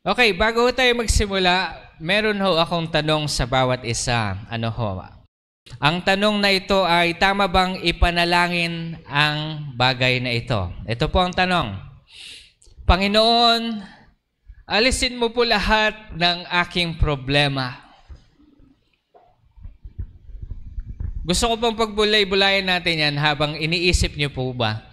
Okay, bago tayo magsimula, meron ho akong tanong sa bawat isa. Ano ho? Ang tanong na ito ay, tama bang ipanalangin ang bagay na ito? Ito po ang tanong. Panginoon, alisin mo po lahat ng aking problema. Gusto ko pong pagbulay-bulayan natin yan habang iniisip niyo po ba?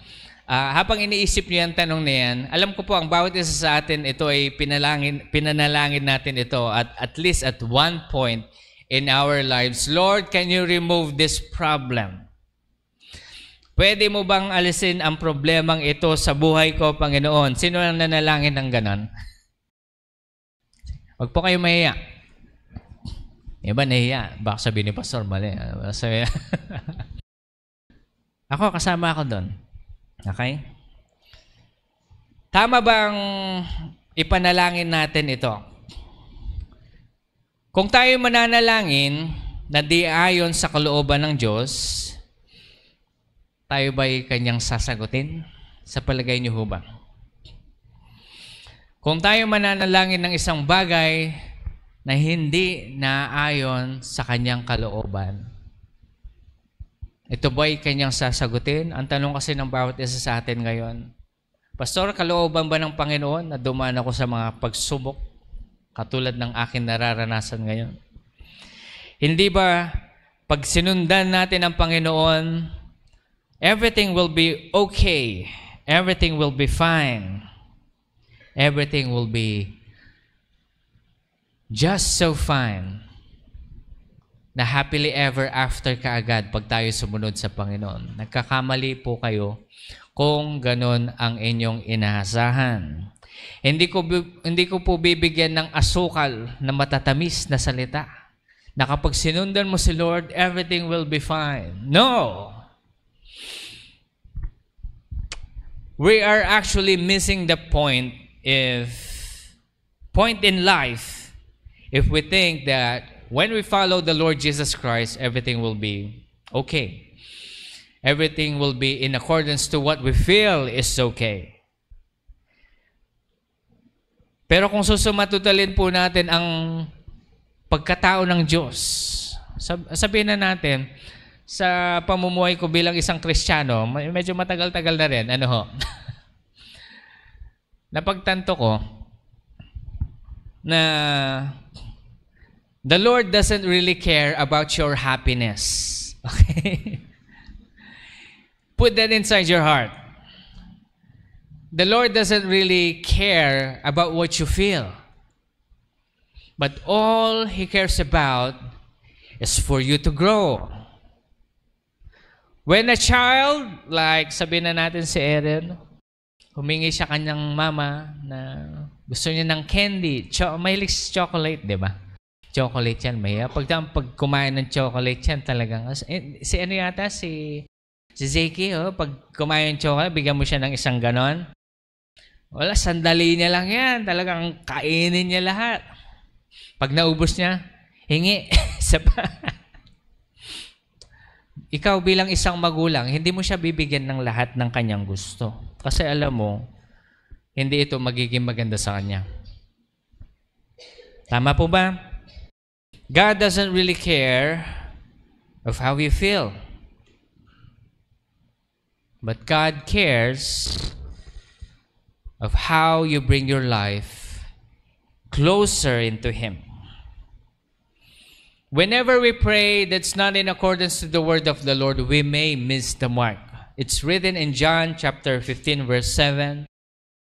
Habang iniisip niyo yung tanong na yan, alam ko po ang bawat isa sa atin, ito ay pinanalangin natin ito at least at one point in our lives. Lord, can you remove this problem? Pwede mo bang alisin ang problemang ito sa buhay ko, Panginoon? Sino ang nanalangin ng ganon? Huwag po kayo mahiya. Iba nahiya. Baka sabihin ni Pastor, mali. Ako, kasama ako doon. Okay? Tama bang ipanalangin natin ito? Kung tayo mananalangin na di ayon sa kalooban ng Diyos, tayo ba'y kanyang sasagutin? Sa palagay niyo ho ba? Kung tayo mananalangin ng isang bagay na hindi naayon sa kanyang kalooban, ito ba'y kanyang sasagutin? Ang tanong kasi ng bawat isa sa atin ngayon, Pastor, kalooban ba ng Panginoon na dumaan ako sa mga pagsubok katulad ng aking nararanasan ngayon? Hindi ba pag sinundan natin ang Panginoon, everything will be okay, everything will be fine, everything will be just so fine, na happily ever after kaagad pag tayo sumunod sa Panginoon? Nagkakamali po kayo kung ganon ang inyong inaasahan. Hindi ko po bibigyan ng asukal na matatamis na salita na kapag sinundan mo si Lord, everything will be fine. No! We are actually missing the point in life if we think that when we follow the Lord Jesus Christ, everything will be okay. Everything will be in accordance to what we feel is okay. Pero kung susumatutalin po natin ang pagkatao ng Diyos, sabihin na natin, sa pamumuhay ko bilang isang Kristiyano, medyo matagal-tagal na rin, ano ho? Napagtanto ko na the Lord doesn't really care about your happiness. Okay? Put that inside your heart. The Lord doesn't really care about what you feel. But all He cares about is for you to grow. When a child, like sabihin na natin si Eren, humingi siya kanyang mama na gusto niya ng candy, mahilig chocolate, di ba? Chocolate yan, maya. Pag kumain ng chocolate yan, talagang, si ano yata, si Zeki, pag kumain ng chocolate, bigyan mo siya ng isang ganon. Wala, sandali niya lang yan. Talagang kainin niya lahat. Pag naubos niya, hingi. Ikaw bilang isang magulang, hindi mo siya bibigyan ng lahat ng kanyang gusto. Kasi alam mo, hindi ito magiging maganda sa kanya. Tama po ba? God doesn't really care of how you feel. But God cares of how you bring your life closer into Him. Whenever we pray that's not in accordance to the word of the Lord, we may miss the mark. It's written in John chapter 15, verse 7.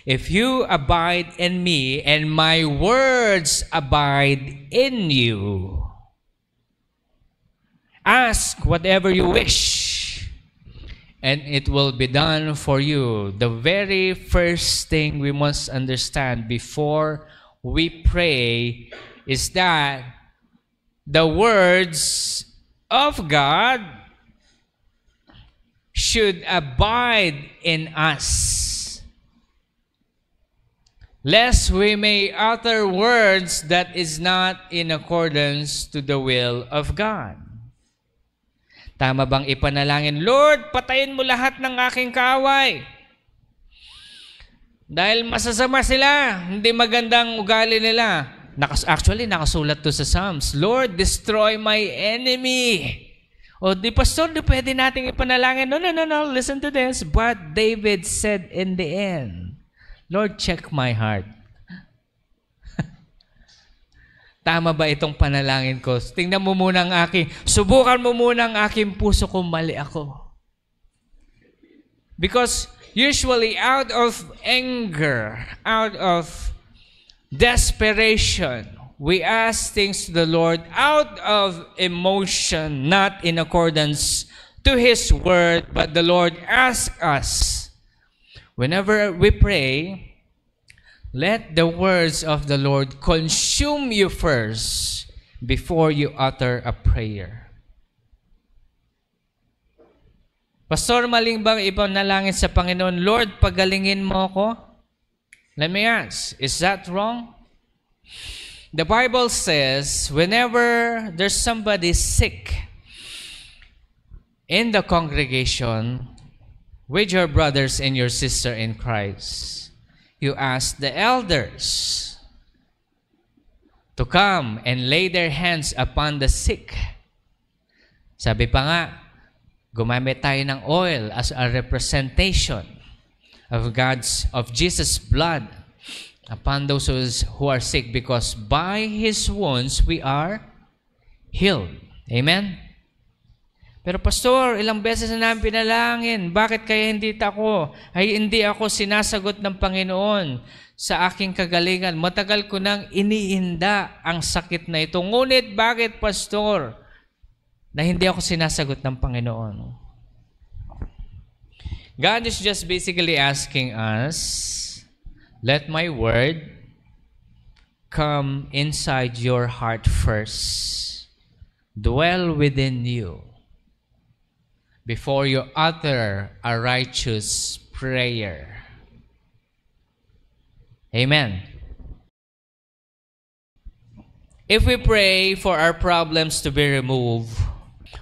If you abide in me and my words abide in you, ask whatever you wish, and it will be done for you. The very first thing we must understand before we pray is that the words of God should abide in us, lest we may utter words that is not in accordance to the will of God. Tama bang ipanalangin, Lord, patayin mo lahat ng aking kaaway? Dahil masasama sila, hindi magandang ugali nila. Actually, nakasulat to sa Psalms, Lord, destroy my enemy. O di pastor, di pwede nating ipanalangin. No, listen to this. But David said in the end, Lord, check my heart. Tama ba itong panalangin ko? Tingnan mo muna ang subukan mo muna ang aking puso kung mali ako. Because usually out of anger, out of desperation, we ask things to the Lord out of emotion, not in accordance to His word, but the Lord asks us, whenever we pray, let the words of the Lord consume you first before you utter a prayer. Pastor, maling bang ipanalangin sa Panginoon, Lord, pagalingin mo ako? Let me ask, is that wrong? The Bible says, whenever there's somebody sick in the congregation with your brothers and your sister in Christ, you ask the elders to come and lay their hands upon the sick. Sabi pa nga, gumamit tayo ng oil as a representation of Jesus' blood upon those who are sick, because by His wounds we are healed. Amen? Pero pastor, ilang beses na namin pinalangin, bakit kaya hindi ako sinasagot ng Panginoon sa aking kagalingan? Matagal ko nang iniinda ang sakit na ito. Ngunit bakit, pastor, na hindi ako sinasagot ng Panginoon? God is just basically asking us, let my word come inside your heart first. Dwell within you before you utter a righteous prayer. Amen. If we pray for our problems to be removed,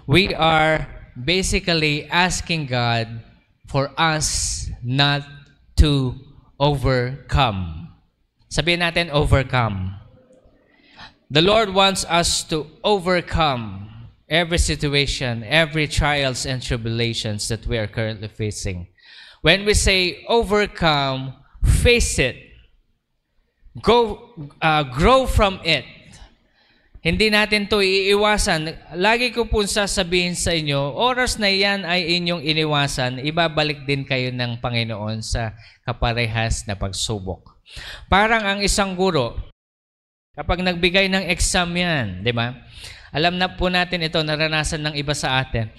we are basically asking God for us not to overcome. Sabihin natin, overcome. The Lord wants us to overcome every situation, every trials and tribulations that we are currently facing. When we say overcome, face it. Grow from it. Hindi natin to iiwasan. Lagi ko po sasabihin sa inyo, oras na yan ay inyong iniwasan, ibabalik din kayo ng Panginoon sa kaparehas na pagsubok. Parang ang isang guro, kapag nagbigay ng exam yan, di ba? Alam na po natin ito, naranasan ng iba sa atin.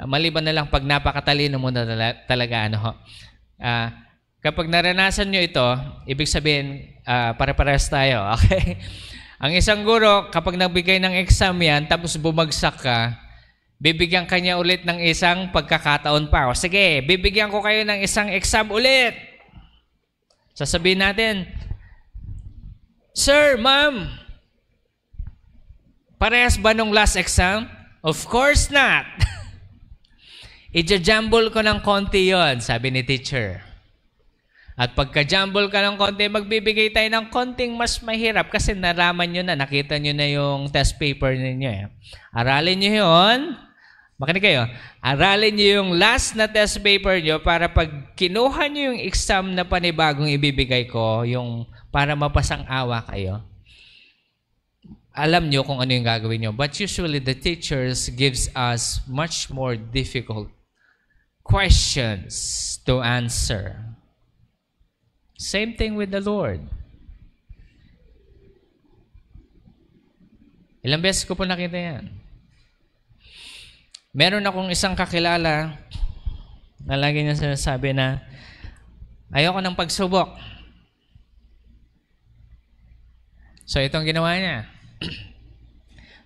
Maliban na lang pag napakatalino mo na talaga. Kapag naranasan nyo ito, ibig sabihin, pare-parehas tayo. Okay? Ang isang guro, kapag nagbigay ng exam yan, tapos bumagsak ka, bibigyan kanya ulit ng isang pagkakataon pa. O sige, bibigyan ko kayo ng isang exam ulit. Sasabihin natin, Sir, Ma'am, parehas ba nung last exam? Of course not. I-jumble ko ng konti yon, sabi ni teacher. At pagka-jumble ka ng konti, magbibigay tayo ng konting mas mahirap kasi naraman nyo na, nakita nyo na yung test paper ninyo. Eh. Aralin nyo yun. Makinig kayo. Aralin nyo yung last na test paper nyo para pag kinuha nyo yung exam na panibagong ibibigay ko, yung para mapasang awa kayo, alam nyo kung ano yung gagawin nyo. But usually, the teachers gives us much more difficult questions to answer. Same thing with the Lord. Ilang beses ko po nakita yan. Meron akong isang kakilala na lagi niya sinasabi na ayoko ng pagsubok. So itong ginawa niya.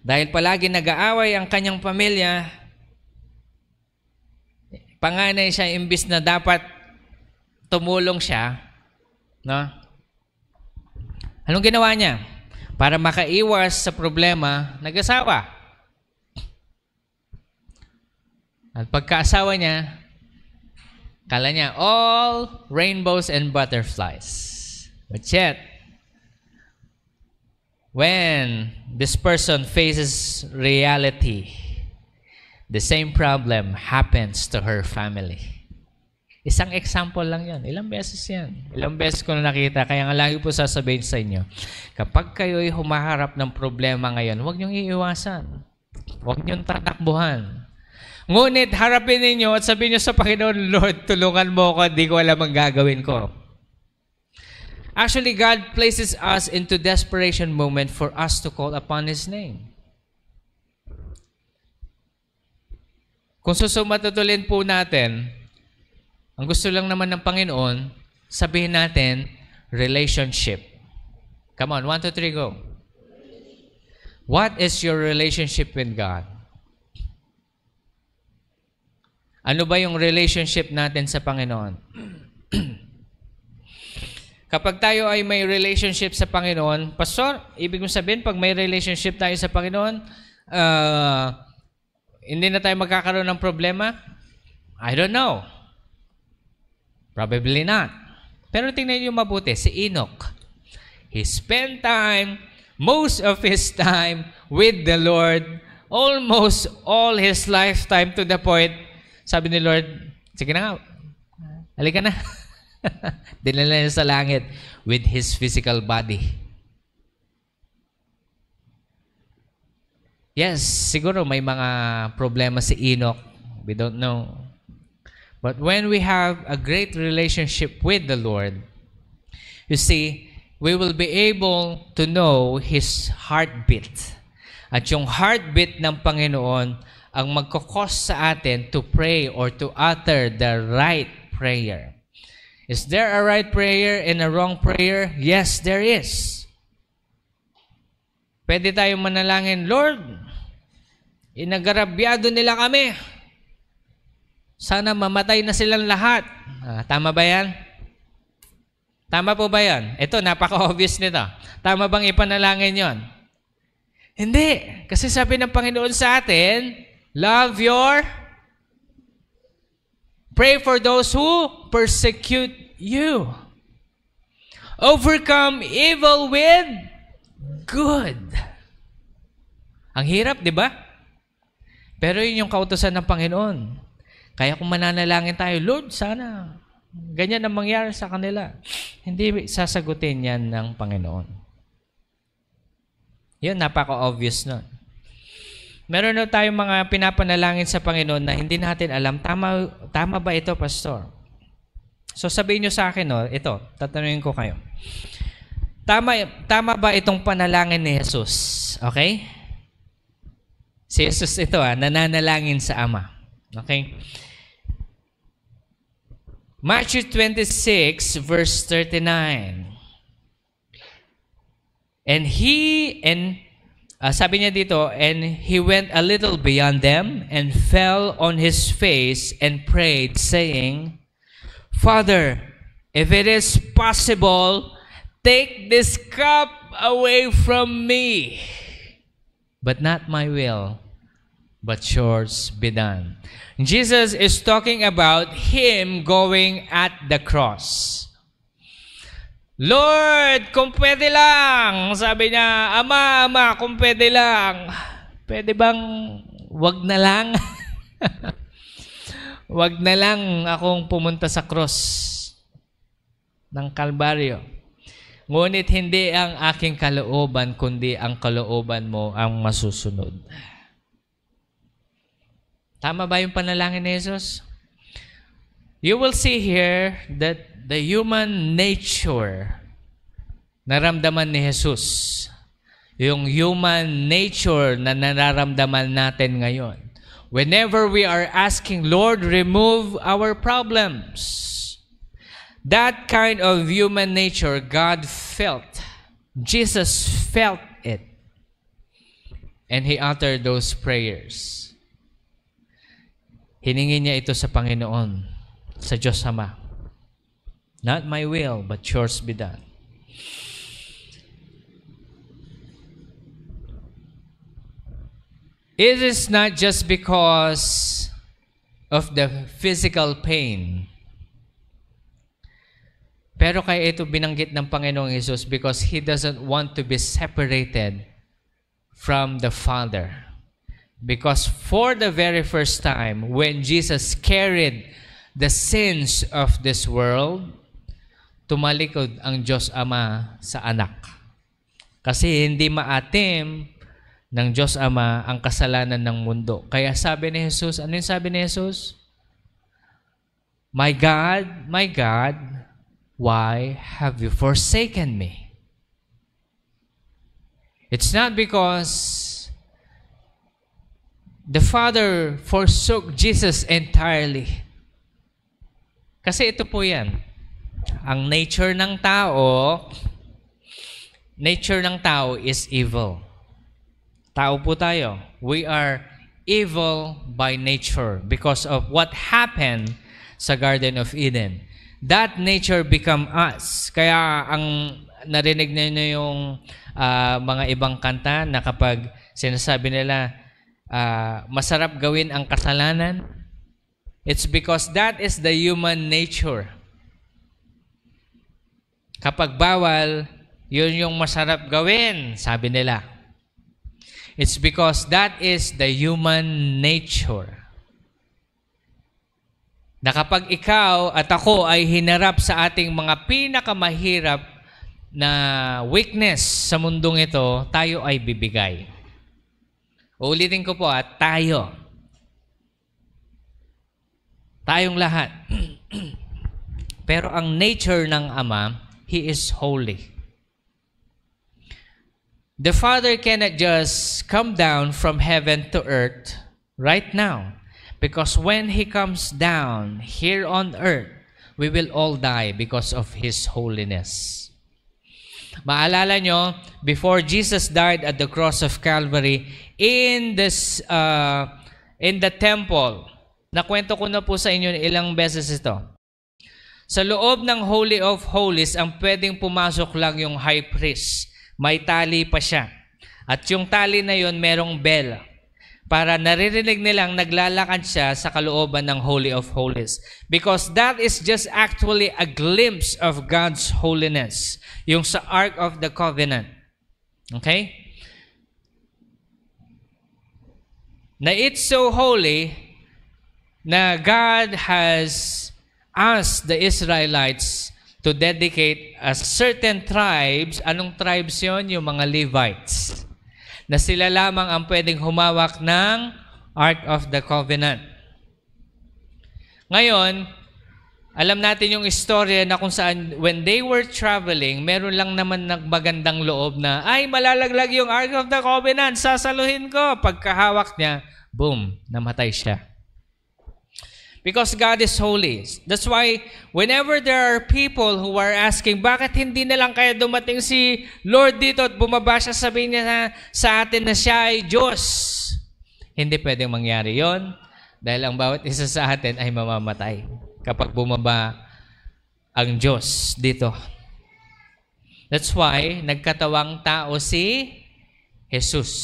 Dahil palagi nag-aaway ang kanyang pamilya, panganay siya imbis na dapat tumulong siya, no? Anong ginawa niya? Para makaiwas sa problema, nag-asawa. At pagkaasawa niya, Kala niya, all rainbows and butterflies. But yet, when this person faces reality, the same problem happens to her family. Isang example lang yan. Ilang beses yan. Ilang beses ko na nakita. Kaya nga lagi po sasabihin sa inyo, kapag kayo'y humaharap ng problema ngayon, huwag niyong iiwasan. Huwag niyong tatakbuhan. Ngunit harapin ninyo at sabihin niyo sa Panginoon, Lord, tulungan mo ako, di ko alam ang gagawin ko. Actually, God places us into desperation moment for us to call upon His name. Kung susumatutulin po natin, ang gusto lang naman ng Panginoon, sabihin natin, relationship. Come on, 1, 2, 3, go. What is your relationship with God? Ano ba yung relationship natin sa Panginoon? Kapag tayo ay may relationship sa Panginoon, Pastor, ibig kong sabihin, pag may relationship tayo sa Panginoon, hindi na tayo magkakaroon ng problema? I don't know. Probably not. Pero tingnan niyo mabuti, si Enoch. He spent most of his time with the Lord, almost all his lifetime, to the point, sabi ni Lord, sige na nga, halika na. Dinala niya sa langit with his physical body. Yes, siguro may mga problema si Enoch. We don't know. But when we have a great relationship with the Lord, you see, we will be able to know His heartbeat. At yung heartbeat ng Panginoon ang magkakos sa atin to pray or to utter the right prayer. Is there a right prayer and a wrong prayer? Yes, there is. Pwede tayong manalangin, Lord, inagarabyado nila kami. Sana mamatay na silang lahat. Tama ba yan? Tama po ba yan? Ito, napaka-obvious nito. Tama bang ipanalangin yon? Hindi. Kasi sabi ng Panginoon sa atin, pray for those who persecute you. Overcome evil with good. Ang hirap, di ba? Pero yun yung kautusan ng Panginoon. Kaya kung mananalangin tayo, Lord, sana ganyan ang mangyari sa kanila. Hindi sasagutin yan ng Panginoon. Yun, napaka-obvious nun. Meron na tayong mga pinapanalangin sa Panginoon na hindi natin alam, tama ba ito, Pastor? So sabihin nyo sa akin, ito, tatanungin ko kayo. Tama ba itong panalangin ni Jesus? Okay? Si Jesus ito, nananalangin sa Ama. Okay? Matthew 26, verse 39. Sabi niya dito, and he went a little beyond them and fell on his face and prayed, saying, Father, if it is possible, take this cup away from me. But not my will, but yours be done. Jesus is talking about him going at the cross. Lord, kung pwede lang, sabi niya, Ama, kung pwede lang, pwede bang wag na lang? Wag na lang akong pumunta sa cross ng Kalbaryo. Ngunit hindi ang aking kalooban, kundi ang kalooban mo ang masusunod. Tama ba yung panalangin ni Jesus? You will see here that the human nature naramdaman ni Jesus. Yung human nature na nararamdaman natin ngayon. Whenever we are asking, Lord, remove our problems. That kind of human nature, God felt. Jesus felt it. And He uttered those prayers. Hiningi niya ito sa Panginoon, sa Diyos Ama. Not my will, but yours be done. It is not just because of the physical pain Pero kaya ito binanggit ng Panginoong Jesus because He doesn't want to be separated from the Father. Because for the very first time, when Jesus carried the sins of this world, tumalikod ang Diyos Ama sa anak. Kasi hindi maatim ng Diyos Ama ang kasalanan ng mundo. Kaya sabi ni Jesus, ano yung sabi ni Jesus? My God, why have you forsaken me? It's not because the Father forsook Jesus entirely. Kasi ito po yan. Ang nature ng tao is evil. Tao po tayo. We are evil by nature because of what happened sa Garden of Eden. That nature become us. Kaya ang narinig niyo yung mga ibang kanta na kapag sinasabi nila masarap gawin ang kasalanan, it's because that is the human nature. Kapag bawal, yun yung masarap gawin, sabi nila. It's because that is the human nature. Na kapag ikaw at ako ay hinarap sa ating mga pinakamahirap na weakness sa mundong ito, tayo ay bibigay. Uulitin ko po, tayo. Tayong lahat. Pero ang nature ng Ama, He is holy. The Father cannot just come down from heaven to earth right now. Because when He comes down here on earth, we will all die because of His holiness. Maalala nyo, before Jesus died at the cross of Calvary, in the temple, nakwento ko na po sa inyo ilang beses ito. Sa loob ng Holy of Holies, ang pwedeng pumasok lang yung high priest. May tali pa siya. At yung tali na yun, merong bell. Para naririnig nilang naglalakad siya sa kalooban ng Holy of Holies. Because that is just actually a glimpse of God's holiness. Yung sa Ark of the Covenant. Okay? Na it's so holy na God has asked the Israelites to dedicate a certain tribes. Anong tribes yon? Yung mga Levites. Na sila lamang ang pwedeng humawak ng Ark of the Covenant. Ngayon, alam natin yung istorya na kung saan when they were traveling, meron lang naman magandang loob na, ay, malalaglag yung Ark of the Covenant, sasaluhin ko. Pagkahawak niya, boom, namatay siya. Because God is holy. That's why whenever there are people who are asking, bakit hindi na lang kaya dumating si Lord dito at bumaba siya, sabihin niya sa atin na siya ay Diyos. Hindi pwedeng mangyari yon dahil ang bawat isa sa atin ay mamamatay kapag bumaba ang Diyos dito. That's why nagkatawang tao si Jesus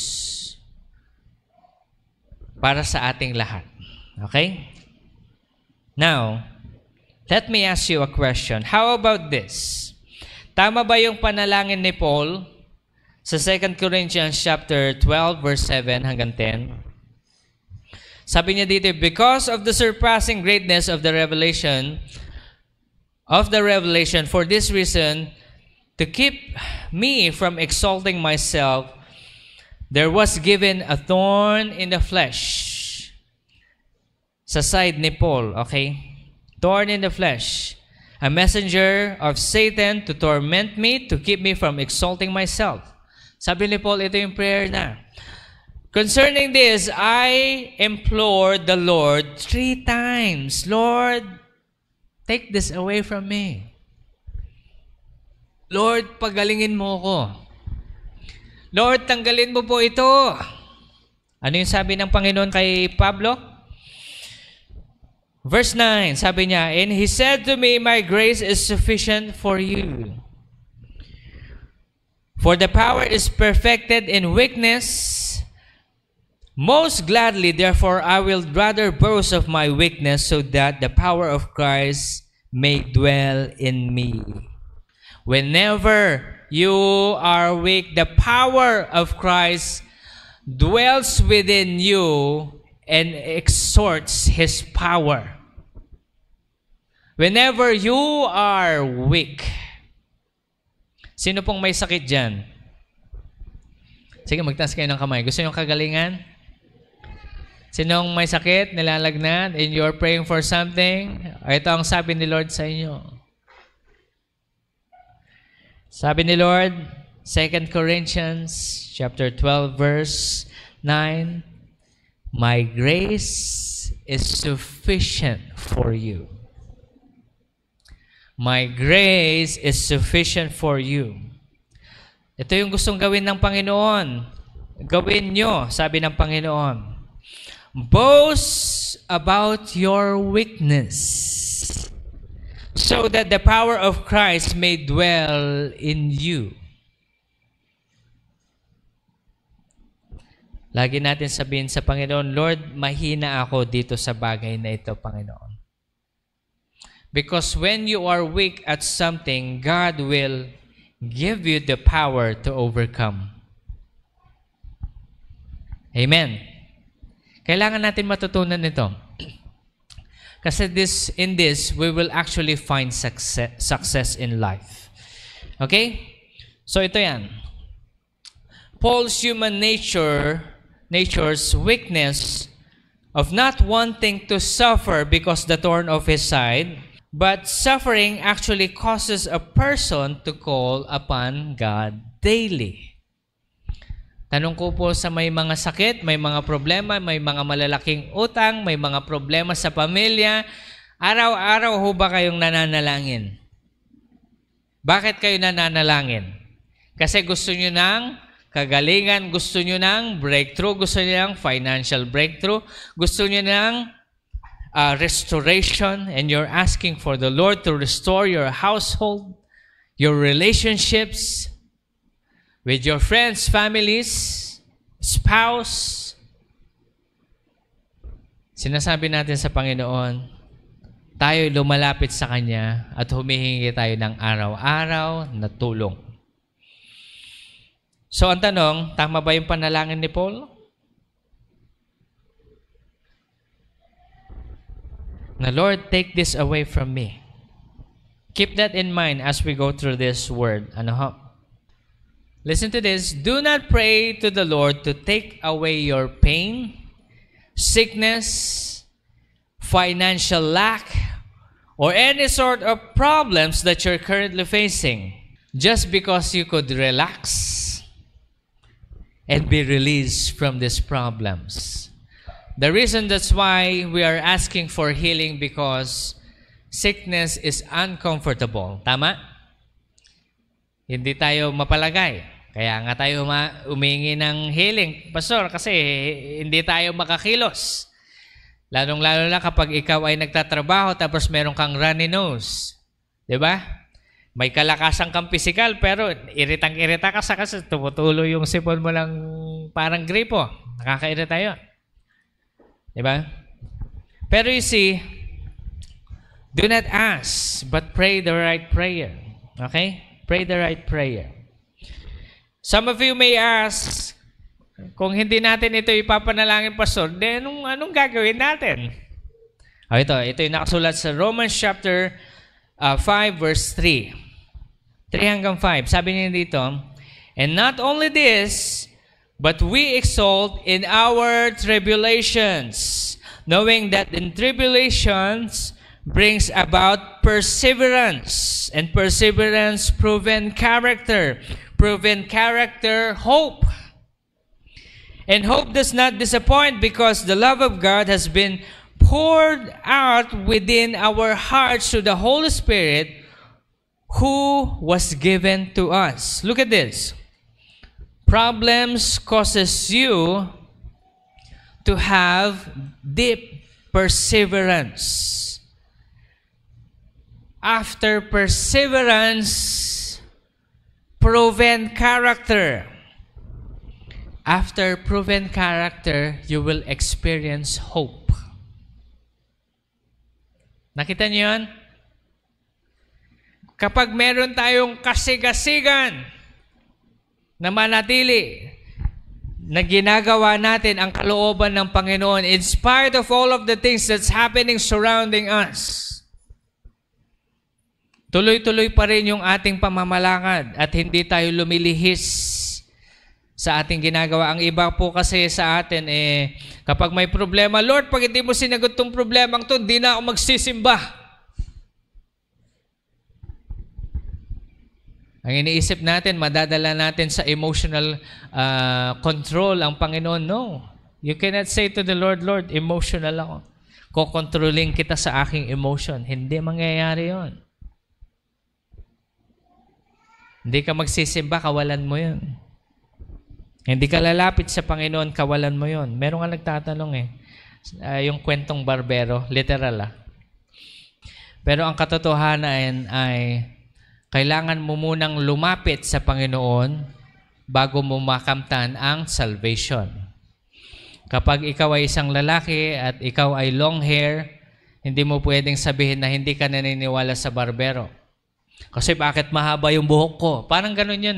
para sa ating lahat. Okay? Now, let me ask you a question. How about this? Tama ba yung panalangin ni Paul sa 2 Corinthians chapter 12 verse 7 hanggang 10? Sabi niya dito, because of the surpassing greatness of the revelation, for this reason, to keep me from exalting myself, there was given a thorn in the flesh. Sa side ni Paul, okay? Thorn in the flesh. A messenger of Satan to torment me, to keep me from exalting myself. Sabi ni Paul, ito yung prayer na. Concerning this, I implored the Lord 3 times. Lord, take this away from me. Lord, pagalingin mo ko. Lord, tanggalin mo po ito. Ano yung sabi ng Panginoon kay Pablo? Verse 9, sabi niya, and He said to me, my grace is sufficient for you. For the power is perfected in weakness. Most gladly, therefore, I will rather boast of my weakness so that the power of Christ may dwell in me. Whenever you are weak, the power of Christ dwells within you and exerts His power. Whenever you are weak. Sino pong may sakit dyan? Sige, magtaas kayo ng kamay. Gusto nyo kagalingan? Sinong may sakit, nilalagnat, and you're praying for something? Ito ang sabi ni Lord sa inyo. Sabi ni Lord, 2 Corinthians chapter 12, verse 9, My grace is sufficient for you. My grace is sufficient for you. Ito yung gustong gawin ng Panginoon. Gawin nyo, sabi ng Panginoon. Boast about your weakness, so that the power of Christ may dwell in you. Lagi natin sabihin sa Panginoon, Lord, mahina ako dito sa bagay na ito, Panginoon. Because when you are weak at something, God will give you the power to overcome. Amen. Kailangan natin matutunan ito. Kasi in this, we will actually find success in life. Okay? So ito yan. Paul's human nature's weakness of not wanting to suffer because the thorn of his side, but suffering actually causes a person to call upon God daily. Tanong ko po sa may mga sakit, may mga problema, may mga malalaking utang, may mga problema sa pamilya, araw-araw ho ba kayong nananalangin? Bakit kayo nananalangin? Kasi gusto nyo ng kagalingan, gusto nyo ng breakthrough, gusto nyo ng financial breakthrough, gusto nyo ng restoration, and you're asking for the Lord to restore your household, your relationships with your friends, families, spouse. Sinasabi natin sa Panginoon, tayo lumalapit sa Kanya at humihingi tayo ng araw-araw na tulong. So ang tanong, tama ba yung panalangin ni Paul? Na Lord, take this away from me. Keep that in mind as we go through this word. Ano ho? Listen to this. Do not pray to the Lord to take away your pain, sickness, financial lack, or any sort of problems that you're currently facing, just because you could relax and be released from these problems. The reason that's why we are asking for healing because sickness is uncomfortable. Tama? Hindi tayo mapalagay. Kaya nga tayo umingi ng healing, Pastor, kasi hindi tayo makakilos. Lalong-lalo na kapag ikaw ay nagtatrabaho tapos meron kang runny nose. Diba? May kalakasan kang physical pero iritang-irita ka sa kasi tumutulo yung sipon mo lang parang gripo. Nakakairita yun. Diba? Pero you see, do not ask, but pray the right prayer. Okay? Pray the right prayer. Some of you may ask, kung hindi natin ito ipapanalangin, Pastor, then anong gagawin natin? Ito yung nakasulat sa Romans chapter 5 verse 3. 3 hanggang 5. Sabi niya dito, and not only this, but we exult in our tribulations, knowing that in tribulations brings about perseverance, and perseverance proven character, hope. And hope does not disappoint because the love of God has been poured out within our hearts through the Holy Spirit who was given to us. Look at this. Problems causes you to have deep perseverance. After perseverance, proven character. After proven character, you will experience hope. Nakita niyo yun? kapag meron tayong kasigasigan na manatili, na ginagawa natin ang kalooban ng Panginoon in spite of all of the things that's happening surrounding us, tuloy-tuloy pa rin yung ating pamamalakad at hindi tayo lumilihis sa ating ginagawa. Ang iba po kasi sa atin, kapag may problema, Lord, pag hindi mo sinagot tong problemang to, hindi na ako magsisimba. Ang iniisip natin, madadala natin sa emotional control ang Panginoon. No. You cannot say to the Lord, Lord, emotional ako. Kokontrolling kita sa aking emotion. Hindi mangyayari yon. Hindi ka magsisimba, kawalan mo yun. Hindi ka lalapit sa Panginoon, kawalan mo yon. Meron nga nagtatanong yung kwentong barbero, literal . Pero ang katotohanan ay kailangan mo munang lumapit sa Panginoon bago mo makamtan ang salvation. Kapag ikaw ay isang lalaki at ikaw ay long hair, hindi mo pwedeng sabihin na hindi ka naniniwala sa barbero. Kasi bakit mahaba yung buhok ko? Parang ganun yun .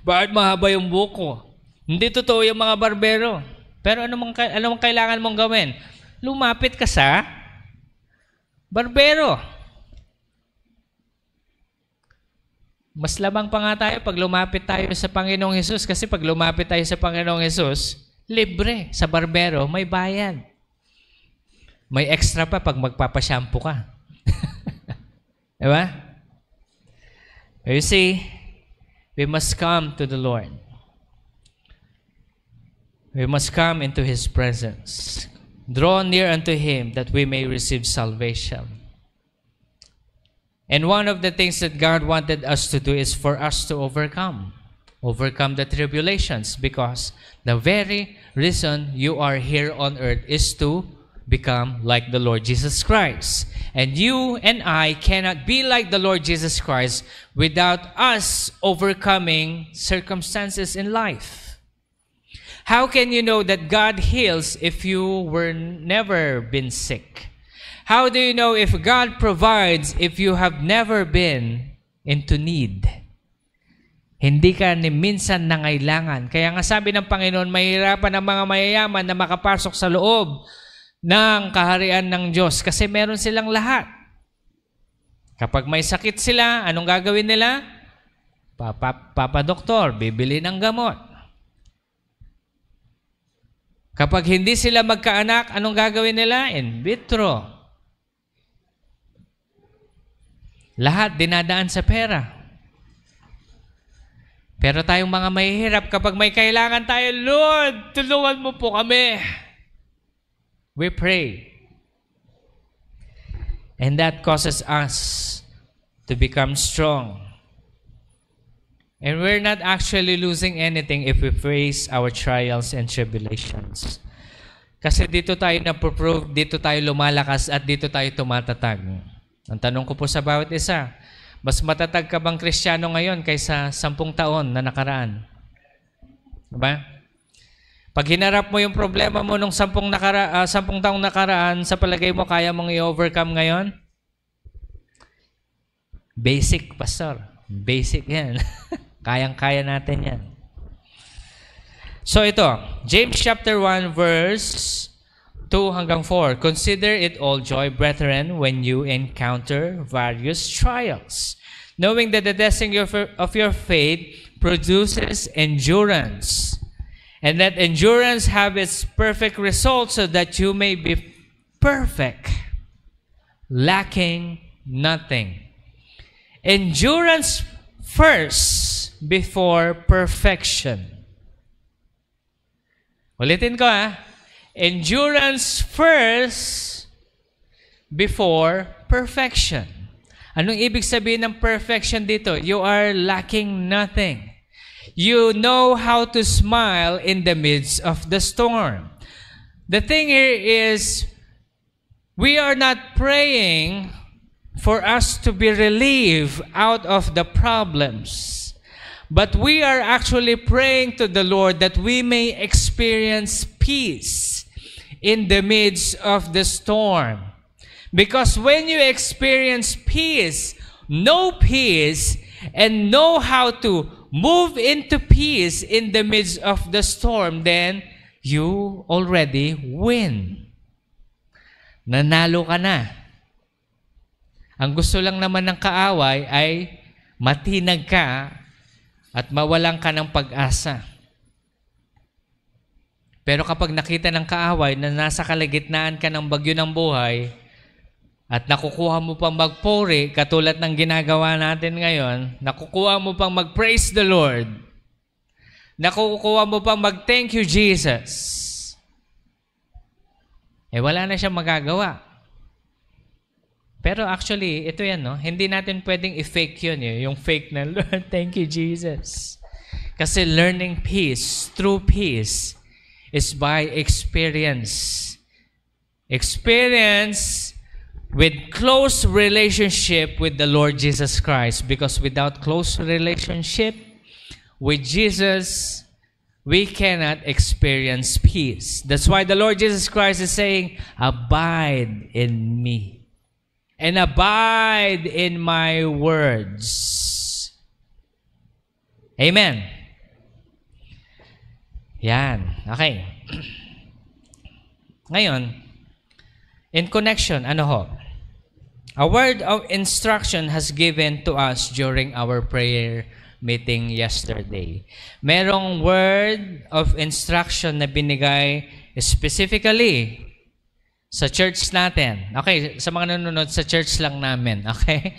Bakit mahaba yung buhok ko? Hindi totoo yung mga barbero. Pero ano mang kailangan mong gawin? Lumapit ka sa barbero. Mas labang pa nga tayo pag lumapit tayo sa Panginoong Hesus, kasi pag lumapit tayo sa Panginoong Hesus, libre. Sa barbero, may bayad. May extra pa pag magpapashampoo ka. Diba? You see, we must come to the Lord. We must come into His presence. Draw near unto Him that we may receive salvation. And one of the things that God wanted us to do is for us to overcome the tribulations, because the very reason you are here on earth is to become like the Lord Jesus Christ. And you and I cannot be like the Lord Jesus Christ without us overcoming circumstances in life. How can you know that God heals if you were never been sick? How do you know if God provides if you have never been into need? Hindi ka ni minsan nangailangan. Kaya nga sabi ng Panginoon, mahirapan ang mga mayayaman na makapasok sa loob ng kaharian ng Diyos kasi meron silang lahat. Kapag may sakit sila, anong gagawin nila? Papadoktor, bibili ng gamot. Kapag hindi sila magkaanak, anong gagawin nila? In vitro. Lahat dinadaan sa pera. Pero tayong mga mahihirap, kapag may kailangan tayo, Lord, tulungan mo po kami. We pray. And that causes us to become strong. And we're not actually losing anything if we face our trials and tribulations. Kasi dito tayo napoprove, dito tayo lumalakas, at dito tayo tumatatag. Ang tanong ko po sa bawat isa, mas matatag ka bang Kristiyano ngayon kaysa 10 taon na nakaraan? Diba? Pag hinarap mo yung problema mo nung 10 taong nakaraan, sa palagay mo, kaya mong i-overcome ngayon? Basic, Pastor. Basic yan. Kayang-kaya natin yan. So ito, James chapter 1 verse 2 hanggang 4. Consider it all joy, brethren, when you encounter various trials, knowing that the testing of your faith produces endurance. And let endurance have its perfect result, so that you may be perfect, lacking nothing. Endurance first before perfection. Ulitin ko . Endurance first before perfection. Anong ibig sabihin ng perfection dito? You are lacking nothing. You know how to smile in the midst of the storm. The thing here is, we are not praying for us to be relieved out of the problems, but we are actually praying to the Lord that we may experience peace in the midst of the storm. Because when you experience peace, know peace and know how to move into peace in the midst of the storm, then you already win. Nanalo ka na. Ang gusto lang naman ng kaaway ay matinag ka at mawalan ka ng pag-asa. Pero kapag nakita ng kaaway na nasa kalagitnaan ka ng bagyo ng buhay at nakukuha mo pang magpuri, katulad ng ginagawa natin ngayon, nakukuha mo pang mag-praise the Lord, nakukuha mo pang mag-thank you Jesus, wala na siyang magagawa. Pero actually, ito yan, no? Hindi natin pwedeng i-fake yun, yung fake na, Lord, thank you, Jesus. Kasi learning peace, true peace, is by experience. Experience with close relationship with the Lord Jesus Christ. Because without close relationship with Jesus, we cannot experience peace. That's why the Lord Jesus Christ is saying, abide in me. And abide in my words. Amen. Yan. Okay. Ngayon, in connection, ano ho? A word of instruction has given to us during our prayer meeting yesterday. Merong word of instruction na binigay specifically sa church natin. Okay, sa mga nanonood, sa church lang namin. Okay?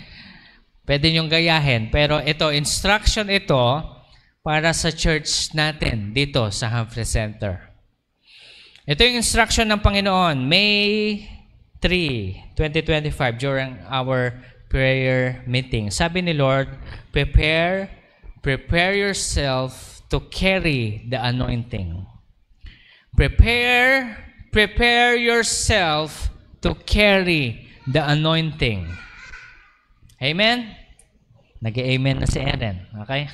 Pwede niyong gayahin. Pero ito, instruction ito para sa church natin dito sa Humphrey Center. Ito yung instruction ng Panginoon. May 3, 2025 during our prayer meeting. Sabi ni Lord, prepare yourself to carry the anointing. Prepare yourself to carry the anointing. Amen? Nag-amen na si Eren. Okay?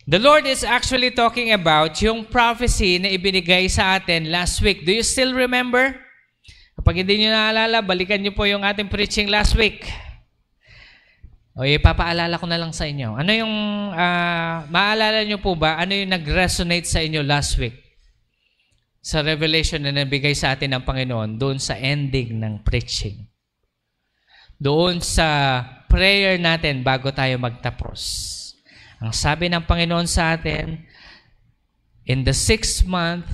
The Lord is actually talking about yung prophecy na ibinigay sa atin last week. Do you still remember? Kapag hindi nyo naalala, balikan nyo po yung ating preaching last week. O ipapaalala ko na lang sa inyo. Ano yung, maalala nyo po ba, ano yung nag-resonate sa inyo last week? Sa revelation na nabigay sa atin ng Panginoon doon sa ending ng preaching. Doon sa prayer natin bago tayo magtapos. Ang sabi ng Panginoon sa atin, in the 6th month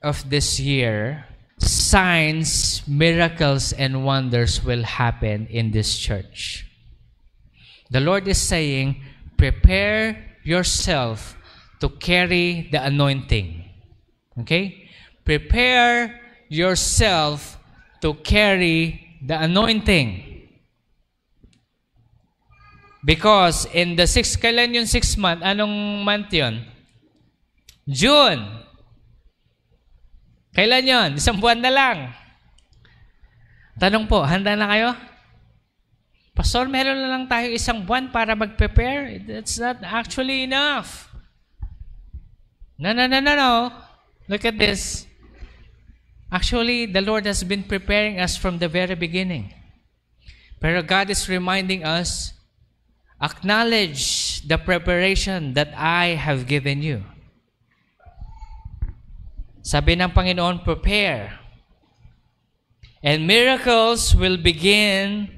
of this year, signs, miracles, and wonders will happen in this church. The Lord is saying, prepare yourself to carry the anointing. Okay? Prepare yourself to carry the anointing. Because in the 6th, kailan yung 6th month? Anong month yun? June. Kailan yun? Isang buwan na lang. Tanong po, handa na kayo? Pastor, meron na lang tayo isang buwan para mag-prepare? That's not actually enough. No. Look at this. Actually, the Lord has been preparing us from the very beginning. Pero God is reminding us, acknowledge the preparation that I have given you. Sabi ng Panginoon, prepare. And miracles will begin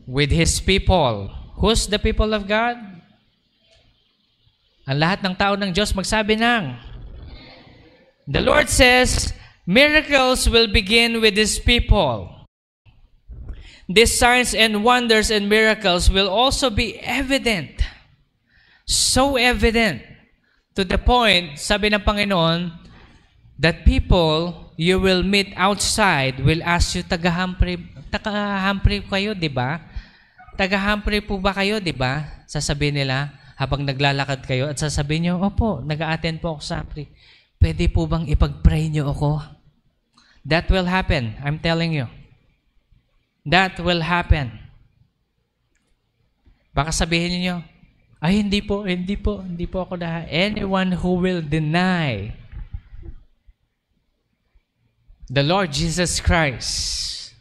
with His people. Who's the people of God? Ang lahat ng tao ng Diyos magsabi ng. The Lord says, miracles will begin with His people. These signs and wonders and miracles will also be evident. So evident to the point, sabi ng Panginoon, that people you will meet outside will ask you, taga-Humphrey kayo, di ba? Taga-Humphrey po ba kayo, di ba? Sasabihin nila habang naglalakad kayo at sasabihin nyo, opo, nag-a-attend po ako sa Humphrey. Pwede po bang ipag-pray nyo ako? That will happen, I'm telling you. That will happen. Baka sabihin niyo, ay hindi po ako lahat. Anyone who will deny the Lord Jesus Christ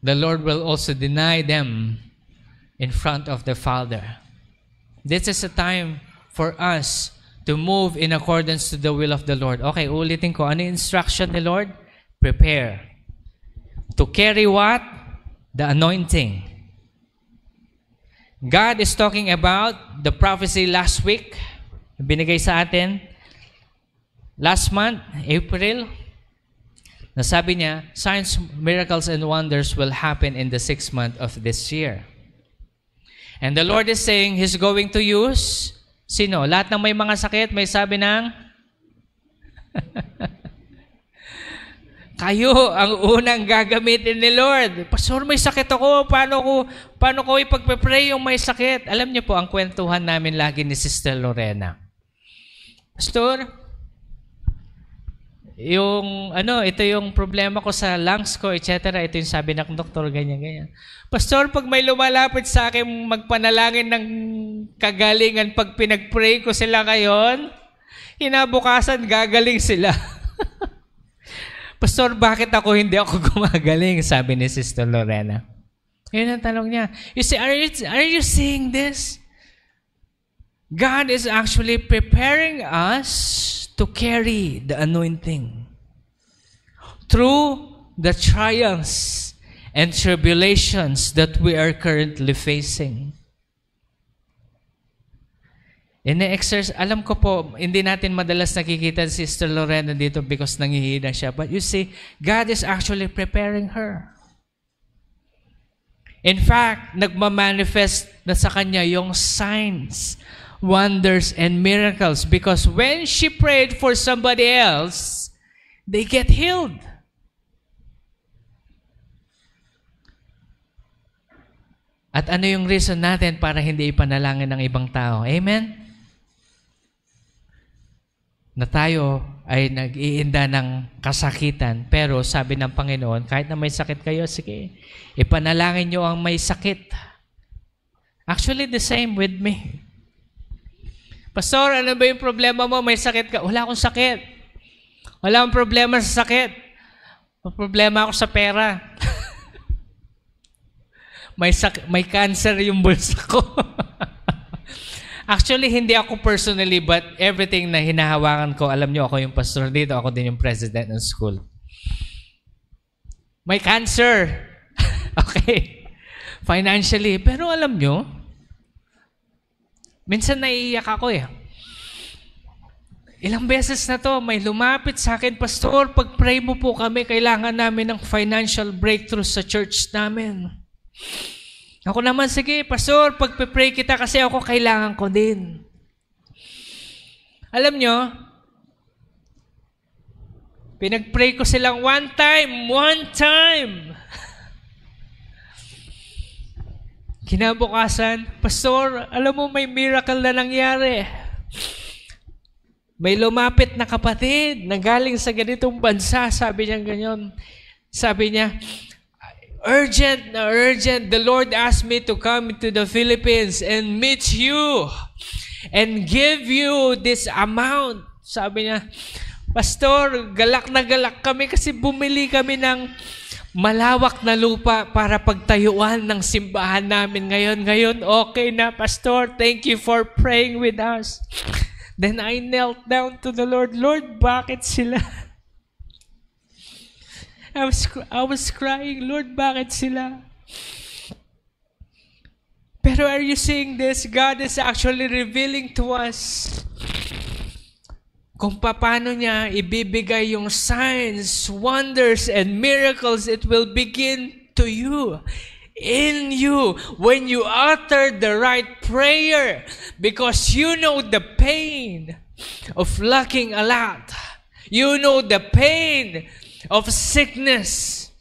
the Lord will also deny them in front of the Father. This is a time for us to move in accordance to the will of the Lord. Okay, ulitin ko. Ano yung instruction ni Lord? Prepare. To carry what? The anointing. God is talking about the prophecy last week. Binigay sa atin. Last month, April. Nasabi niya, signs, miracles, and wonders will happen in the 6th month of this year. And the Lord is saying He's going to use, sino? Lahat ng may mga sakit, may sabi ng, kayo ang unang gagamitin ni Lord. Pastor, may sakit ako. Paano ko ipagpe-pray yung may sakit? Alam niyo po, ang kwentuhan namin lagi ni Sister Lorena. Pastor, ito yung problema ko sa lungs ko, etc. Ito yung sabi ng doktor, ganyan. Pastor, pag may lumalapit sa akin magpanalangin ng kagalingan, pag pinag-pray ko sila ngayon, hinabukasan, gagaling sila. Pastor, bakit hindi ako gumagaling? Sabi ni Sister Lorena. Yun ang tanong niya. You say, are you seeing this? God is actually preparing us to carry the anointing through the trials and tribulations that we are currently facing. Alam ko po, hindi natin madalas nakikita si Sister Lorena dito because nangihina siya. But you see, God is actually preparing her. In fact, nagmamanifest na sa kanya yung signs, wonders, and miracles because when she prayed for somebody else, they get healed. At ano yung reason natin para hindi ipanalangin ng ibang tao? Amen? Na tayo ay nag-iinda ng kasakitan. Pero sabi ng Panginoon, kahit na may sakit kayo, sige, ipanalangin nyo ang may sakit. Actually, the same with me. Pastor, ano ba yung problema mo? May sakit ka? Wala akong sakit. Wala akong problema sa sakit. May problema ako sa pera. May cancer yung bulsa ko. Actually, hindi ako personally, but everything na hinahawakan ko, alam nyo, ako yung pastor dito, ako din yung president ng school. May cancer. Okay. Financially. Pero alam nyo, minsan naiiyak ako eh. Ilang beses na to, may lumapit sa akin, Pastor, pag-pray mo po kami, kailangan namin ng financial breakthrough sa church namin. Ako naman, sige, Pastor, pag-pray kita kasi ako kailangan ko din. Alam nyo, pinag-pray ko silang one time. Kinabukasan, Pastor, alam mo may miracle na nangyari. May lumapit na kapatid na galing sa ganitong bansa, sabi niya ganyan. Sabi niya, urgent, the Lord asked me to come to the Philippines and meet you and give you this amount. Sabi niya, Pastor, galak na galak kami kasi bumili kami ng malawak na lupa para pagtayuan ng simbahan namin ngayon. Okay na, Pastor. Thank you for praying with us. Then I knelt down to the Lord. Lord, bakit sila? I was crying, Lord, bakit sila? Pero are you seeing this? God is actually revealing to us kung paano niya ibibigay yung signs, wonders, and miracles. It will begin to you, in you, when you utter the right prayer, because you know the pain of lacking a lot. You know the pain of sickness.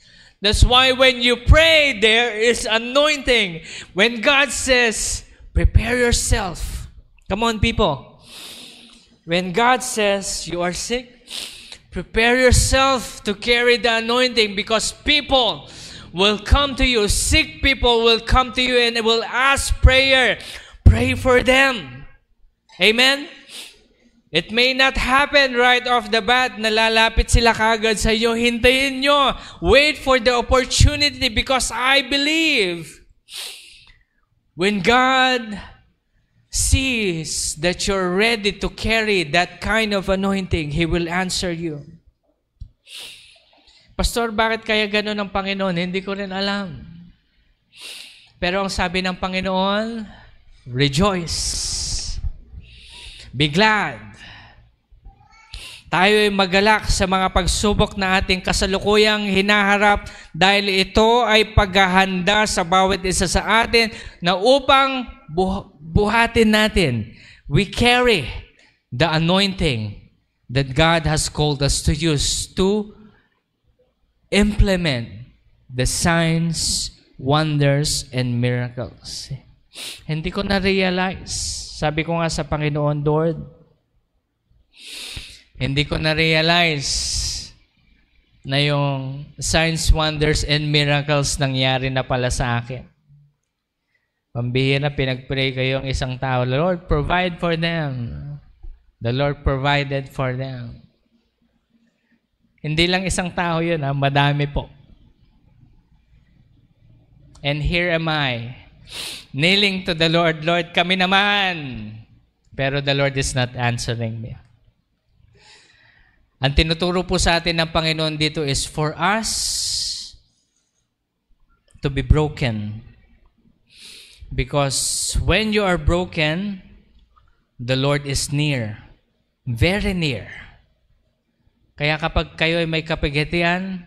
That's why when you pray, there is anointing. When God says, prepare yourself. Come on, people. When God says you are sick, prepare yourself to carry the anointing because people will come to you. Sick people will come to you and will ask prayer. Pray for them. Amen? It may not happen right off the bat na lalapit sila kagad sa iyo. Hintayin nyo. Wait for the opportunity because I believe when God sees that you're ready to carry that kind of anointing, He will answer you. Pastor, bakit kaya gano'n ang Panginoon? Hindi ko rin alam. Pero ang sabi ng Panginoon, rejoice. Be glad. Tayo ay magalak sa mga pagsubok na ating kasalukuyang hinaharap dahil ito ay paghahanda sa bawat isa sa atin na upang buhatin natin. We carry the anointing that God has called us to use to implement the signs, wonders, and miracles. Hindi ko na-realize. Sabi ko nga sa Panginoon, Lord, hindi ko na-realize na yung signs, wonders, and miracles nangyari na pala sa akin. Pambihira, pinag-pray kayo ang isang tao, Lord, provide for them. The Lord provided for them. Hindi lang isang tao yun, madami po. And here am I, kneeling to the Lord, Lord, kami naman. Pero the Lord is not answering me. Ang tinuturo po sa atin ng Panginoon dito is for us to be broken. Because when you are broken, the Lord is near. Very near. Kaya kapag kayo ay may kapighatian,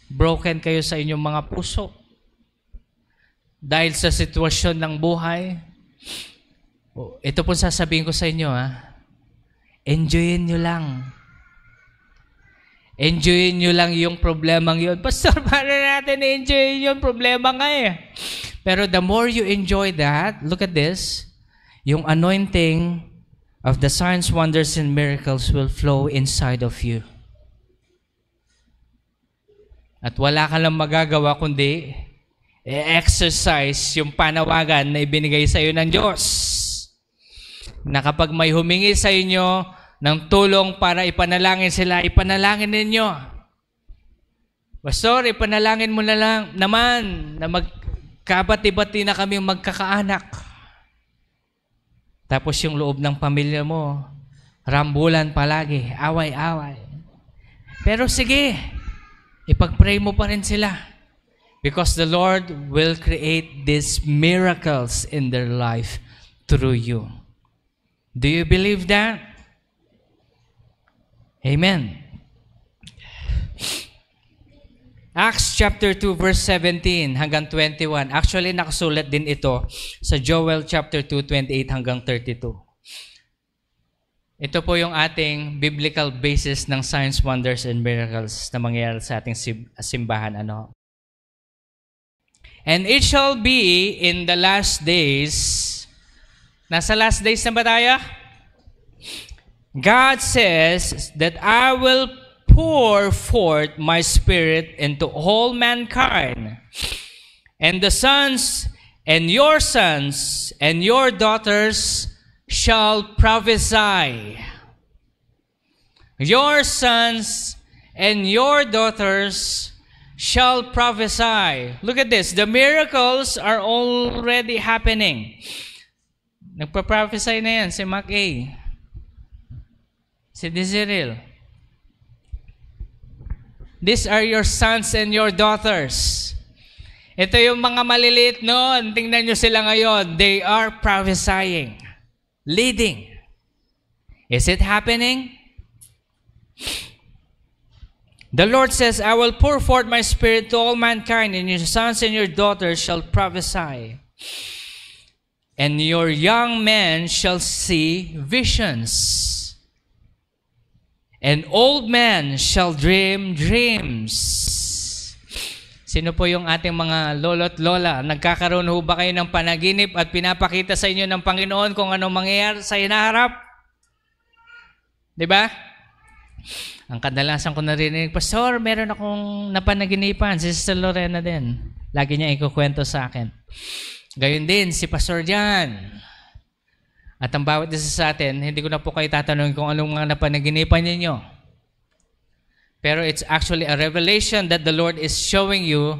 broken kayo sa inyong mga puso. Dahil sa sitwasyon ng buhay, ito po sasabihin ko sa inyo, enjoyin nyo lang. Enjoyin nyo lang yung problemang yun. Pastor, paano natin enjoyin yung problema nga eh? Pero the more you enjoy that, look at this, yung anointing of the signs, wonders, and miracles will flow inside of you. At wala ka lang magagawa kundi exercise yung panawagan na ibinigay sa iyo ng Diyos. Na kapag may humingi sa inyo ng tulong para ipanalangin sila, ipanalangin ninyo. Pastor, ipanalangin mo na lang naman na magkabati-bati na kami magkakaanak. Tapos yung loob ng pamilya mo, rambulan palagi, away-away. Pero sige, ipag-pray mo pa rin sila. Because the Lord will create these miracles in their life through you. Do you believe that? Amen. Acts chapter 2 verse 17 hanggang 21. Actually, nakasulat din ito sa Joel chapter 2, 28 hanggang 32. Ito po yung ating biblical basis ng signs, wonders, and miracles na mangyayari sa ating simbahan. And it shall be in the last days. Nasa last days na ba tayo? God says that I will pour forth my spirit into all mankind. And the sons and your daughters shall prophesy. Your sons and your daughters shall prophesy. Look at this. The miracles are already happening. Nagpa-prophesy na yan si Mac A. Si Desiril. These are your sons and your daughters. Ito yung mga maliliit noon. Tingnan nyo sila ngayon. They are prophesying. Leading. Is it happening? The Lord says, I will pour forth my spirit to all mankind, and your sons and your daughters shall prophesy. And your young men shall see visions. And old men shall dream dreams. Sino po yung ating mga lolo't lola? Nagkakaroon ho ba kayo ng panaginip at pinapakita sa inyo ng Panginoon kung anong mangyayari sa hinaharap? Diba? Ang kadalasan ko narinig, Pastor, meron akong napanaginipan. Si Sister Lorena din. Lagi niya ikukwento sa akin. Gayon din, si Pastor Jan. At ang bawat isa sa atin, hindi ko na po kayo tatanungin kung anong mga napanaginipan ninyo. Pero it's actually a revelation that the Lord is showing you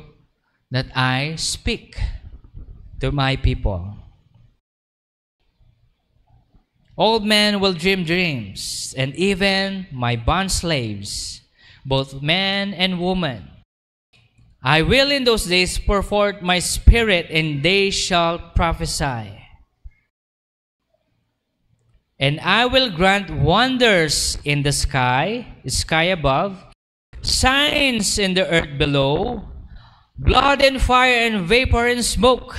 that I speak to my people. Old men will dream dreams, and even my bond slaves, both man and woman. I will in those days pour forth my spirit, and they shall prophesy. And I will grant wonders in the sky above, signs in the earth below, blood and fire and vapor and smoke.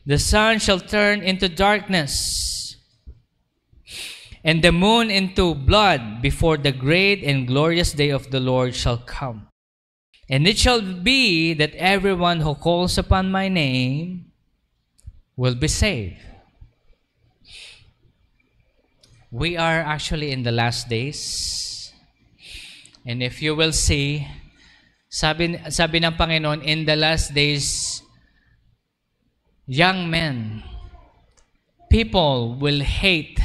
The sun shall turn into darkness, and the moon into blood before the great and glorious day of the Lord shall come. And it shall be that everyone who calls upon my name will be saved. We are actually in the last days. And if you will see, sabi ng Panginoon, in the last days, young men, people will hate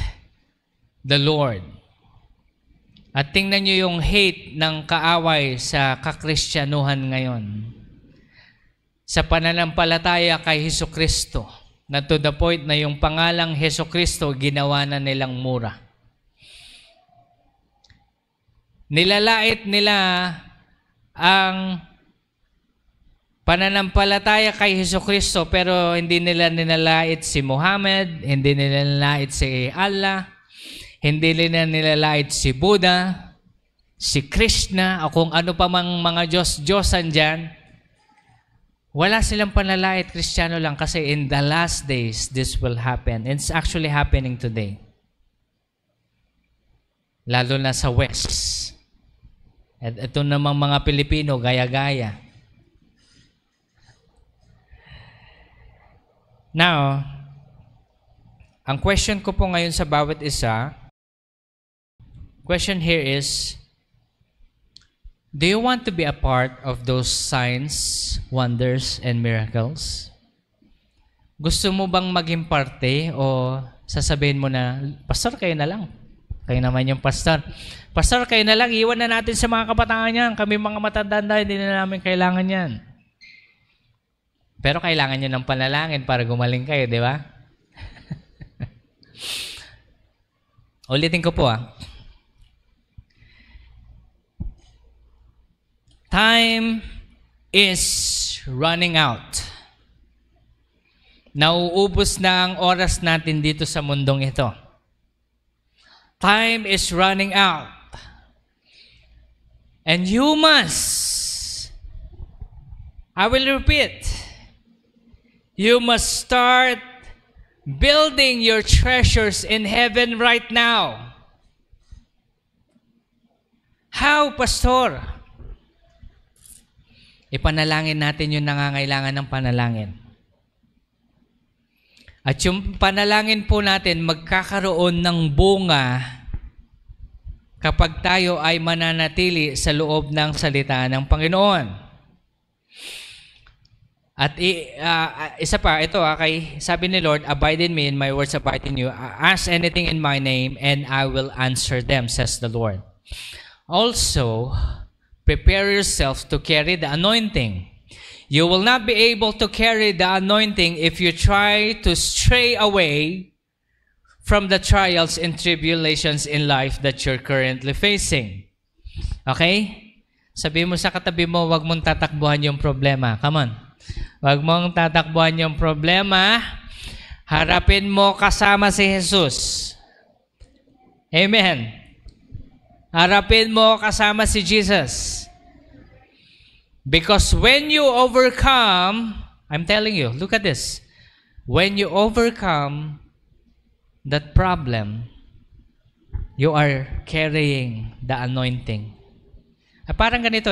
the Lord. At tingnan nyo yung hate ng kaaway sa kakristyanuhan ngayon. Sa pananampalataya kay Hesukristo, na to the point na yung pangalang Hesukristo ginawa na nilang mura. Nilalait nila ang pananampalataya kay Hesukristo, pero hindi nila nilalait si Muhammad, hindi nila nilalait si Allah, hindi nila nilalait si Buddha, si Krishna, o kung ano pa mang mga Diyos-Diyosan dyan. Wala silang panlalait, Kristiyano lang, kasi in the last days, this will happen. It's actually happening today. Lalo na sa West. At ito namang mga Pilipino, gaya-gaya. Now, ang question ko po ngayon sa bawat isa, question here is, do you want to be a part of those signs, wonders, and miracles? Gusto mo bang maging parte o sasabihin mo na, Pastor, kayo na lang. Kayo naman yung pastor. Pastor, kayo na lang. Iwan na natin sa mga kabataan yan. Kami mga matanda, hindi na namin kailangan yan. Pero kailangan nyo ng panalangin para gumaling kayo, di ba? Ulitin ko po Time is running out. Nauubos na ang oras natin dito sa mundong ito. Time is running out. And you must, I will repeat, you must start building your treasures in heaven right now. How, Pastor? Ipanalangin natin yung nangangailangan ng panalangin. At yung panalangin po natin magkakaroon ng bunga kapag tayo ay mananatili sa loob ng salita ng Panginoon. At isa pa, ito kay sabi ni Lord, abide in me and my words abide in you. Ask anything in my name and I will answer them, says the Lord. Also, prepare yourself to carry the anointing. You will not be able to carry the anointing if you try to stray away from the trials and tribulations in life that you're currently facing. Okay? Sabi mo sa katabi mo, wag mong tatakbuhan yung problema. Come on. Wag mong tatakbuhan yung problema. Harapin mo kasama si Jesus. Amen. Harapin mo kasama si Jesus. Because when you overcome, I'm telling you, look at this. When you overcome that problem, you are carrying the anointing. Parang ganito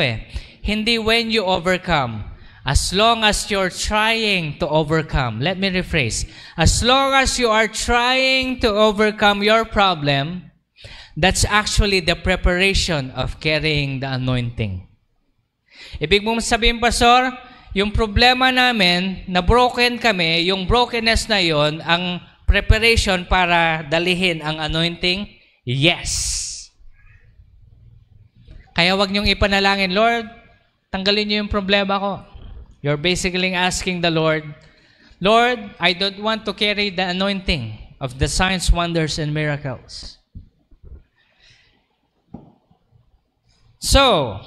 Hindi when you overcome. As long as you're trying to overcome. Let me rephrase. As long as you are trying to overcome your problem, that's actually the preparation of carrying the anointing. Ibig mong sabihin, Pastor, yung problema namin, na broken kami, yung brokenness na yon, ang preparation para dalihin ang anointing? Yes. Kaya wag niyong ipanalangin, Lord, tanggalin niyo yung problema ko. You're basically asking the Lord, Lord, I don't want to carry the anointing of the signs, wonders, and miracles. So,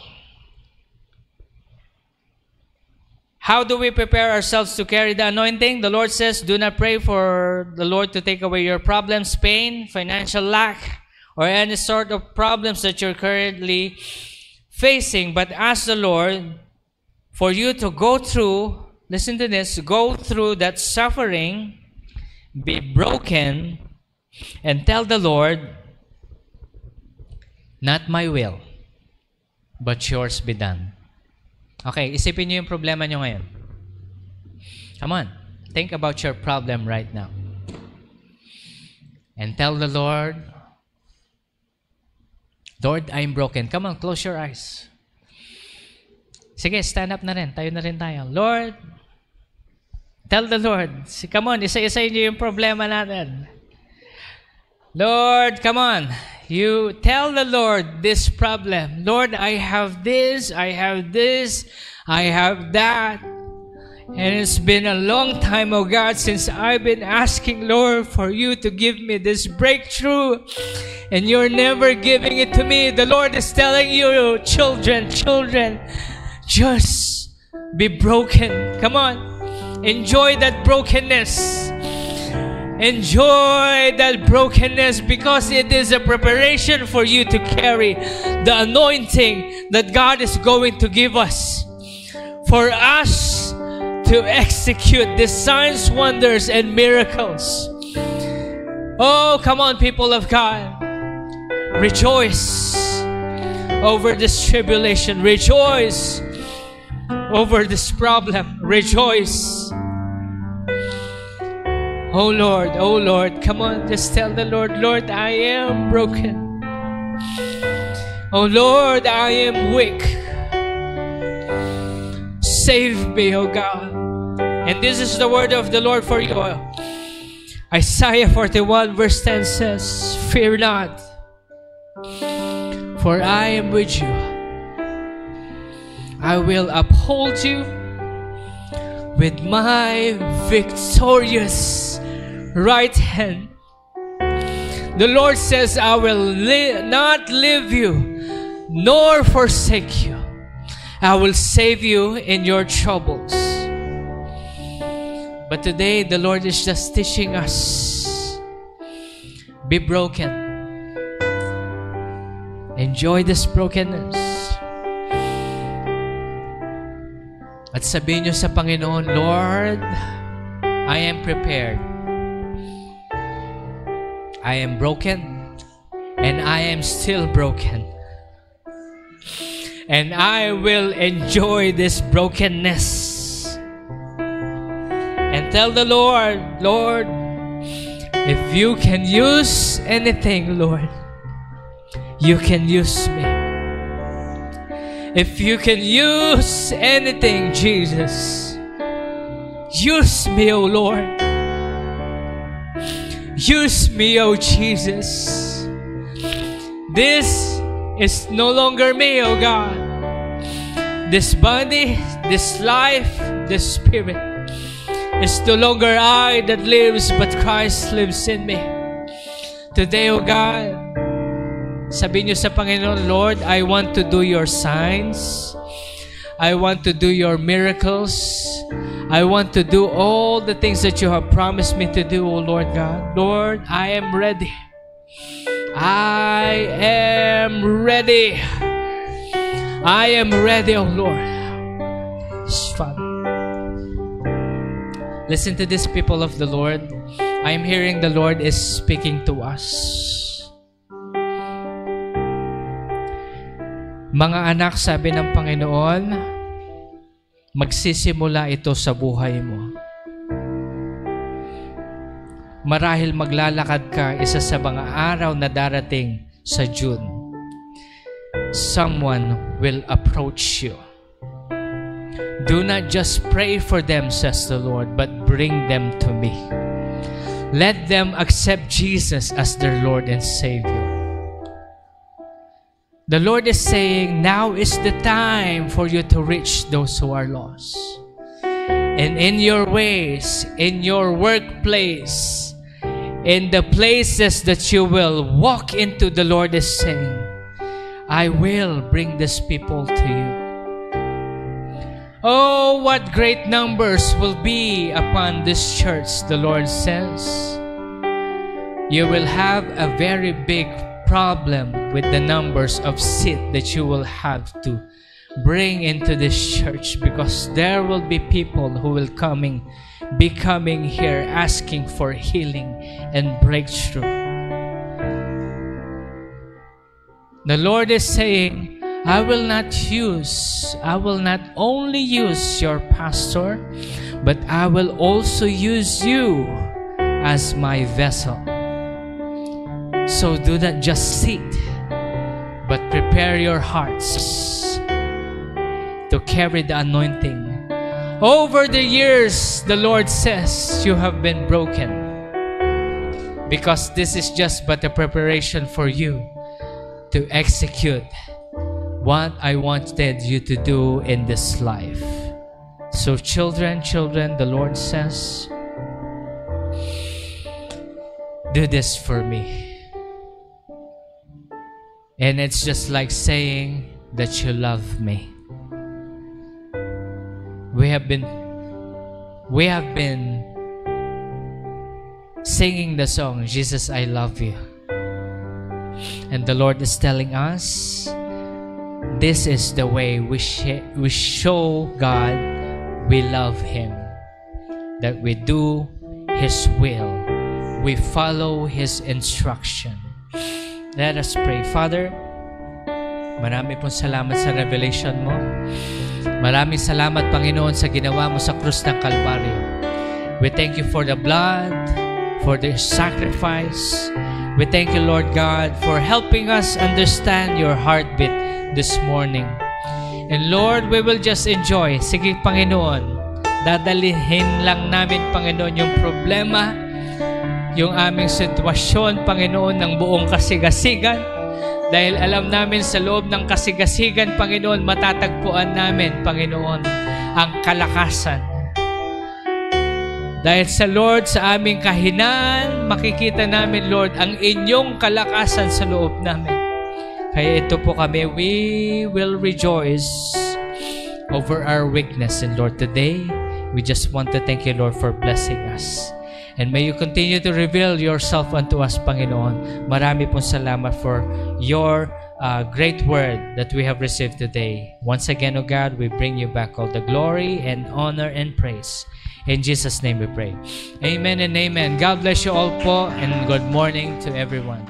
how do we prepare ourselves to carry the anointing? The Lord says, do not pray for the Lord to take away your problems, pain, financial lack, or any sort of problems that you're currently facing, but ask the Lord for you to go through, listen to this, go through that suffering, be broken, and tell the Lord, not my will, but yours be done. Okay, isipin niyo yung problema niyo ngayon. Come on, think about your problem right now. And tell the Lord, Lord, I'm broken. Come on, close your eyes. Sige, stand up na rin. Tayo na rin tayo. Lord, tell the Lord. Come on, isa-isa niyo yung problema natin. Lord, come on. You tell the Lord this problem. Lord, I have this, I have this, I have that. And it's been a long time, oh God, since I've been asking, Lord, for you to give me this breakthrough. And you're never giving it to me. The Lord is telling you, children, just be broken. Come on. Enjoy that brokenness. Enjoy that brokenness, because it is a preparation for you to carry the anointing that God is going to give us. For us to execute the signs, wonders, and miracles. Oh, come on, people of God. Rejoice over this tribulation. Rejoice over this problem. Rejoice. Oh Lord, come on, just tell the Lord, Lord, I am broken. Oh Lord, I am weak. Save me, oh God. And this is the word of the Lord for you. Isaiah 41 verse 10 says, fear not, for I am with you. I will uphold you with my victorious right hand. The Lord says, I will not leave you nor forsake you. I will save you in your troubles. But today, the Lord is just teaching us, be broken. Enjoy this brokenness. At sabihin nyo sa Panginoon, Lord, I am prepared. I am broken, and I am still broken. And I will enjoy this brokenness. And tell the Lord, Lord, if you can use anything, Lord, you can use me. If you can use anything, Jesus, use me, O Lord. Use me, O Jesus. This is no longer me, O God. This body, this life, this spirit, it's no longer I that lives, but Christ lives in me. Today, O God, sabihin niyo sa Panginoon, Lord, I want to do your signs. I want to do your miracles. I want to do all the things that you have promised me to do, O Lord God. Lord, I am ready. I am ready. I am ready, O Lord. Father, listen to this, people of the Lord. I am hearing the Lord is speaking to us. Mga anak, sabi ng Panginoon, magsisimula ito sa buhay mo. Marahil maglalakad ka isa sa mga araw na darating sa June. Someone will approach you. Do not just pray for them, says the Lord, but bring them to me. Let them accept Jesus as their Lord and Savior. The Lord is saying, now is the time for you to reach those who are lost. And in your ways, in your workplace, in the places that you will walk into, the Lord is saying, I will bring these people to you. Oh, what great numbers will be upon this church, the Lord says. You will have a very big problem with the numbers of seats that you will have to bring into this church, because there will be people who will be coming here asking for healing and breakthrough. The Lord is saying, I will not only use your pastor, but I will also use you as my vessel. So do not just sit, but prepare your hearts to carry the anointing. Over the years, the Lord says, you have been broken, because this is just but a preparation for you to execute what I wanted you to do in this life. So children, the Lord says, do this for me. And it's just like saying that you love me. We have been singing the song, Jesus, I love you. And the Lord is telling us, this is the way we show God we love Him. That we do His will. We follow His instruction. Let us pray. Father, marami pong salamat sa revelation mo. Maraming salamat, Panginoon, sa ginawa mo sa krus ng Kalbaryo. We thank you for the blood, for the sacrifice. We thank you, Lord God, for helping us understand your heartbeat this morning. And Lord, we will just enjoy. Sige, Panginoon, dadalhin lang namin, Panginoon, yung problema, yung aming sitwasyon, Panginoon, ng buong kasigasigan. Dahil alam namin sa loob ng kasigasigan, Panginoon, matatagpuan namin, Panginoon, ang kalakasan. Dahil sa Lord, sa aming kahinaan, makikita namin, Lord, ang inyong kalakasan sa loob namin. Kaya ito po kami, we will rejoice over our weakness. And Lord, today, we just want to thank you, Lord, for blessing us. And may you continue to reveal yourself unto us, Panginoon. Marami pong salamat for your great word that we have received today. Once again, O God, we bring you back all the glory and honor and praise. In Jesus' name we pray. Amen and amen. God bless you all po, and good morning to everyone.